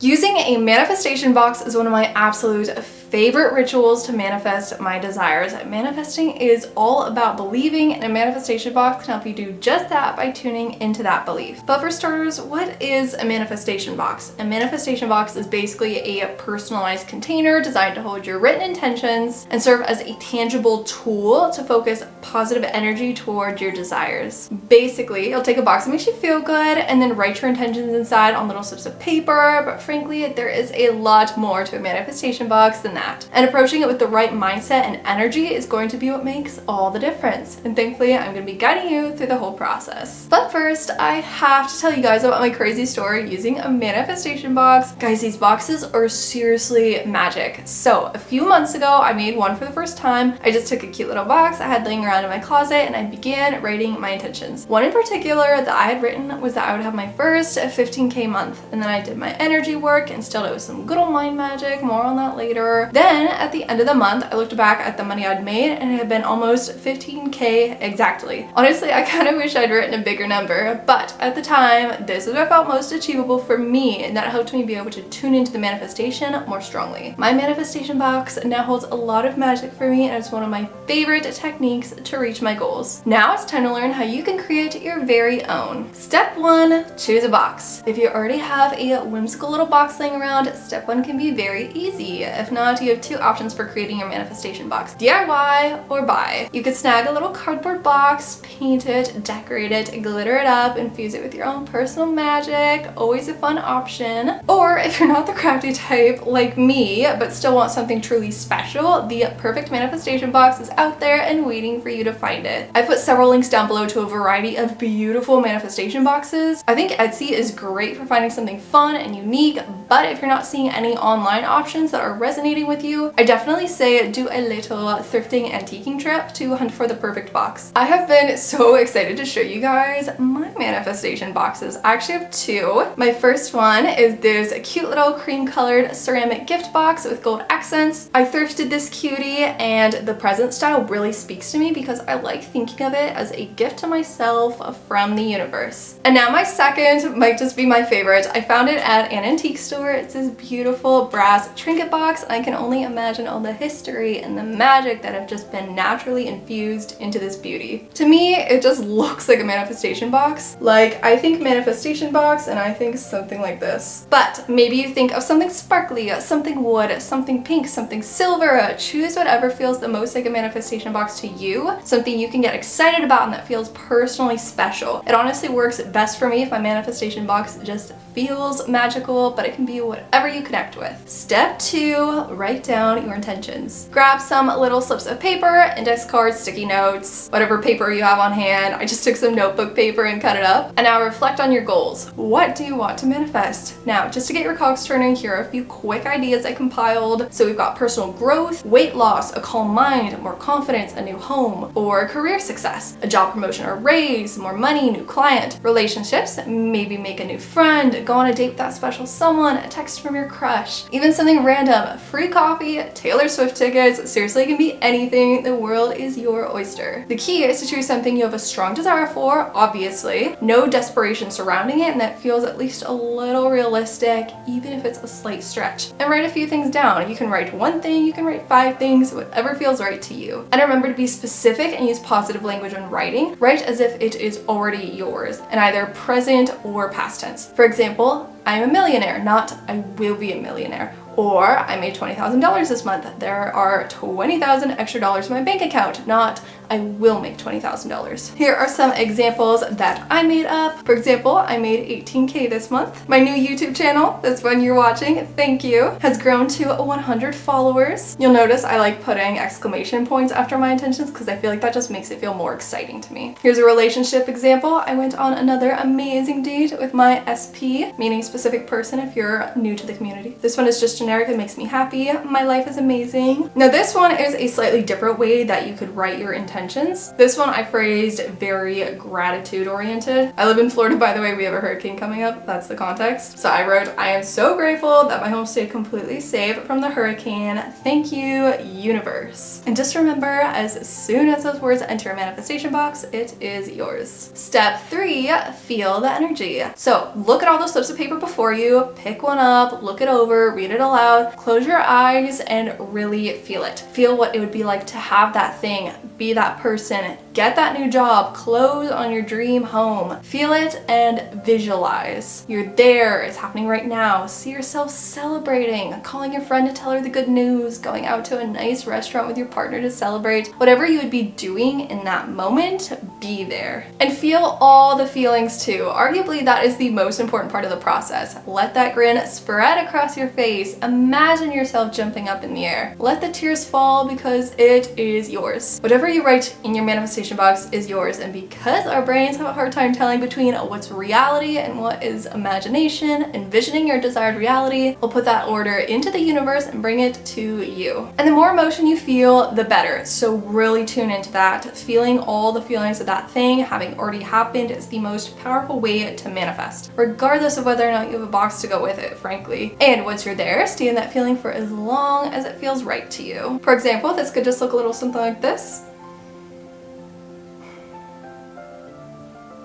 Using a manifestation box is one of my absolute favorite rituals to manifest my desires. Manifesting is all about believing, and a manifestation box can help you do just that by tuning into that belief. But for starters, what is a manifestation box? A manifestation box is basically a personalized container designed to hold your written intentions and serve as a tangible tool to focus positive energy toward your desires. Basically, you'll take a box that makes you feel good and then write your intentions inside on little slips of paper, but frankly, there is a lot more to a manifestation box than that. And approaching it with the right mindset and energy is going to be what makes all the difference. And thankfully, I'm going to be guiding you through the whole process. But first, I have to tell you guys about my crazy story using a manifestation box. Guys, these boxes are seriously magic. So a few months ago, I made one for the first time. I just took a cute little box I had laying around in my closet and I began writing my intentions. One in particular that I had written was that I would have my first 15K month, and then I did my energy work, instilled it with some good old mind magic, more on that later. Then at the end of the month, I looked back at the money I'd made and it had been almost 15K exactly. Honestly, I kind of wish I'd written a bigger number, but at the time, this is what felt most achievable for me, and that helped me be able to tune into the manifestation more strongly. My manifestation box now holds a lot of magic for me, and it's one of my favorite techniques to reach my goals. Now it's time to learn how you can create your very own. Step 1, choose a box. If you already have a whimsical little box laying around, step 1 can be very easy. If not, you have 2 options for creating your manifestation box: DIY or buy. You could snag a little cardboard box, paint it, decorate it, glitter it up, infuse it with your own personal magic. Always a fun option. Or if you're not the crafty type like me, but still want something truly special, the perfect manifestation box is out there and waiting for you to find it. I put several links down below to a variety of beautiful manifestation boxes. I think Etsy is great for finding something fun and unique, but if you're not seeing any online options that are resonating with you, I definitely say do a little thrifting antiquing trip to hunt for the perfect box. I have been so excited to show you guys my manifestation boxes. I actually have 2. My first one is this cute little cream colored ceramic gift box with gold accents. I thrifted this cutie and the present style really speaks to me because I like thinking of it as a gift to myself from the universe. And now my second might just be my favorite. I found it at an antique store. It's this beautiful brass trinket box. I can only imagine all the history and the magic that have just been naturally infused into this beauty. To me, it just looks like a manifestation box. Like, I think manifestation box and I think something like this. But maybe you think of something sparkly, something wood, something pink, something silver. Choose whatever feels the most like a manifestation box to you, something you can get excited about and that feels personally special. It honestly works best for me if my manifestation box just feels magical, but it can be whatever you connect with. Step 2, write down your intentions. Grab some little slips of paper, index cards, sticky notes, whatever paper you have on hand. I just took some notebook paper and cut it up. And now reflect on your goals. What do you want to manifest? Now, just to get your cogs turning, here are a few quick ideas I compiled. So we've got personal growth, weight loss, a calm mind, more confidence, a new home, or career success, a job promotion or raise, more money, new client, relationships, maybe make a new friend, go on a date with that special someone, a text from your crush, even something random, free coffee, Taylor Swift tickets. Seriously, it can be anything. The world is your oyster. The key is to choose something you have a strong desire for, obviously, no desperation surrounding it, and that feels at least a little realistic, even if it's a slight stretch. And write a few things down. You can write 1 thing, you can write 5 things, whatever feels right to you. And remember to be specific and use positive language when writing. Write as if it is already yours, in either present or past tense. For example, I am a millionaire, not I will be a millionaire. Or I made $20,000 this month. There are 20,000 extra dollars in my bank account, not I will make $20,000. Here are some examples that I made up. For example, I made 18K this month. My new YouTube channel, this one you're watching, thank you, has grown to 100 followers. You'll notice I like putting exclamation points after my intentions because I feel like that just makes it feel more exciting to me. Here's a relationship example. I went on another amazing date with my SP, meaning specific person if you're new to the community. This one is just generic. It makes me happy. My life is amazing. Now this one is a slightly different way that you could write your intentions intentions. This one I phrased very gratitude oriented. I live in Florida, by the way. We have a hurricane coming up. That's the context. So I wrote, I am so grateful that my home stayed completely safe from the hurricane. Thank you, universe. And just remember, as soon as those words enter a manifestation box, it is yours. Step 3, feel the energy. So look at all those slips of paper before you, pick one up, look it over, read it aloud, close your eyes and really feel it. Feel what it would be like to have that thing, be that person, get that new job, close on your dream home. Feel it and visualize. You're there, it's happening right now. See yourself celebrating, calling your friend to tell her the good news, going out to a nice restaurant with your partner to celebrate. Whatever you would be doing in that moment, be there. And feel all the feelings too. Arguably that is the most important part of the process. Let that grin spread across your face. Imagine yourself jumping up in the air. Let the tears fall because it is yours. Whatever you write in your manifestation box is yours, and because our brains have a hard time telling between what's reality and what is imagination, envisioning your desired reality will put that order into the universe and bring it to you. And the more emotion you feel, the better. So really tune into that. Feeling all the feelings of that thing having already happened is the most powerful way to manifest, regardless of whether or not you have a box to go with it, frankly. And once you're there, stay in that feeling for as long as it feels right to you. For example, this could just look a little something like this.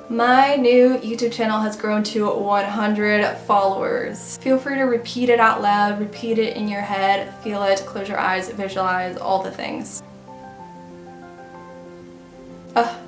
My new YouTube channel has grown to 100 followers. Feel free to repeat it out loud, repeat it in your head, feel it, close your eyes, visualize, all the things.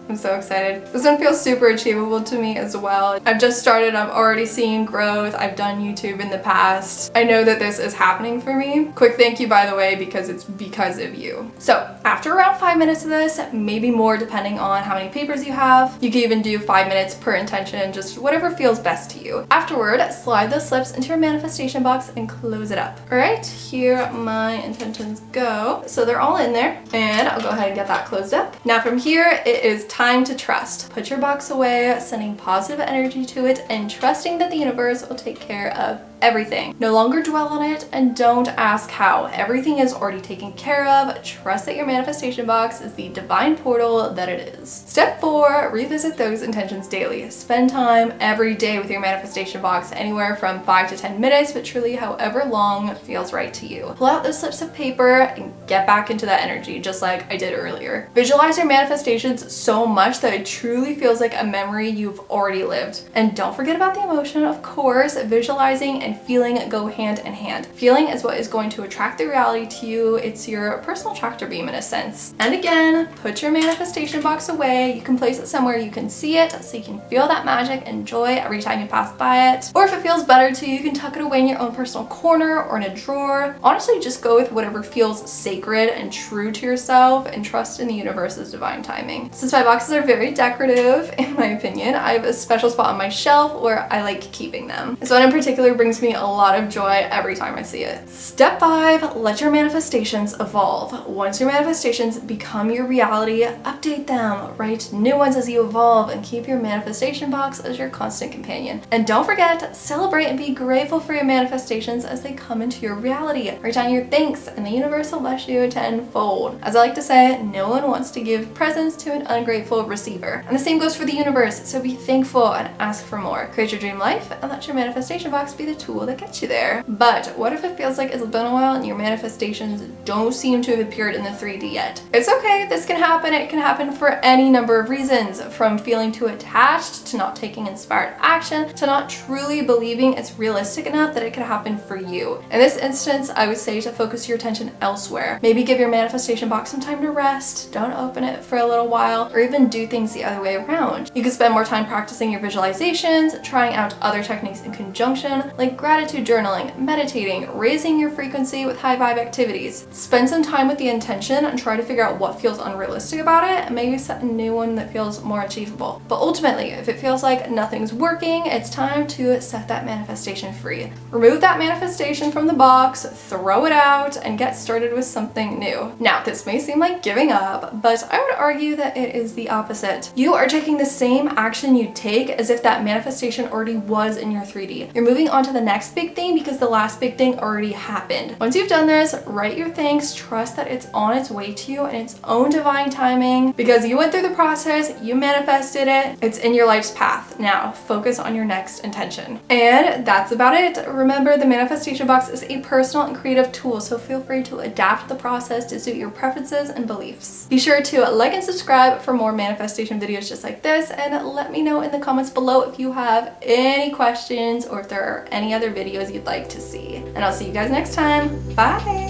I'm so excited. This one feels super achievable to me as well. I've just started, I'm already seeing growth. I've done YouTube in the past. I know that this is happening for me. Quick thank you, by the way, because it's because of you. So after around 5 minutes of this, maybe more depending on how many papers you have, you can even do 5 minutes per intention, just whatever feels best to you. Afterward, slide those slips into your manifestation box and close it up. All right, here my intentions go. So they're all in there, and I'll go ahead and get that closed up. Now from here, it is time to trust. Put your box away, sending positive energy to it and trusting that the universe will take care of everything. No longer dwell on it and don't ask how. Everything is already taken care of. Trust that your manifestation box is the divine portal that it is. Step 4, revisit those intentions daily. Spend time every day with your manifestation box, anywhere from 5 to 10 minutes, but truly however long feels right to you. Pull out those slips of paper and get back into that energy, just like I did earlier. Visualize your manifestations so much that it truly feels like a memory you've already lived. And don't forget about the emotion, of course. Visualizing and feeling go hand in hand. Feeling is what is going to attract the reality to you. It's your personal tractor beam in a sense. And again, put your manifestation box away. You can place it somewhere you can see it so you can feel that magic and joy every time you pass by it. Or if it feels better to you, you can tuck it away in your own personal corner or in a drawer. Honestly, just go with whatever feels sacred and true to yourself and trust in the universe's divine timing. Since my boxes are very decorative, in my opinion, I have a special spot on my shelf where I like keeping them. This one in particular brings me a lot of joy every time I see it. Step 5, let your manifestations evolve. Once your manifestations become your reality, update them, write new ones as you evolve, and keep your manifestation box as your constant companion. And don't forget, celebrate and be grateful for your manifestations as they come into your reality. Write down your thanks and the universe will bless you tenfold. As I like to say, no one wants to give presents to an ungrateful receiver. And the same goes for the universe, so be thankful and ask for more. Create your dream life and let your manifestation box be the tool that gets you there. But what if it feels like it's been a while and your manifestations don't seem to have appeared in the 3D yet? It's okay, this can happen. It can happen for any number of reasons, from feeling too attached to not taking inspired action to not truly believing it's realistic enough that it could happen for you. In this instance, I would say to focus your attention elsewhere. Maybe give your manifestation box some time to rest, don't open it for a little while, or even do things the other way around. You could spend more time practicing your visualizations, trying out other techniques in conjunction, like gratitude journaling, meditating, raising your frequency with high vibe activities. Spend some time with the intention and try to figure out what feels unrealistic about it and maybe set a new one that feels more achievable. But ultimately, if it feels like nothing's working, it's time to set that manifestation free. Remove that manifestation from the box, throw it out, and get started with something new. Now, this may seem like giving up, but I would argue that it is the opposite. You are taking the same action you'd take as if that manifestation already was in your 3D. You're moving on to the next big thing because the last big thing already happened. Once you've done this, write your thanks, trust that it's on its way to you in its own divine timing because you went through the process, you manifested it, it's in your life's path. Now focus on your next intention. And that's about it. Remember, the manifestation box is a personal and creative tool, so feel free to adapt the process to suit your preferences and beliefs. Be sure to like and subscribe for more manifestation videos just like this, and let me know in the comments below if you have any questions or if there are any other videos you'd like to see. And I'll see you guys next time. Bye!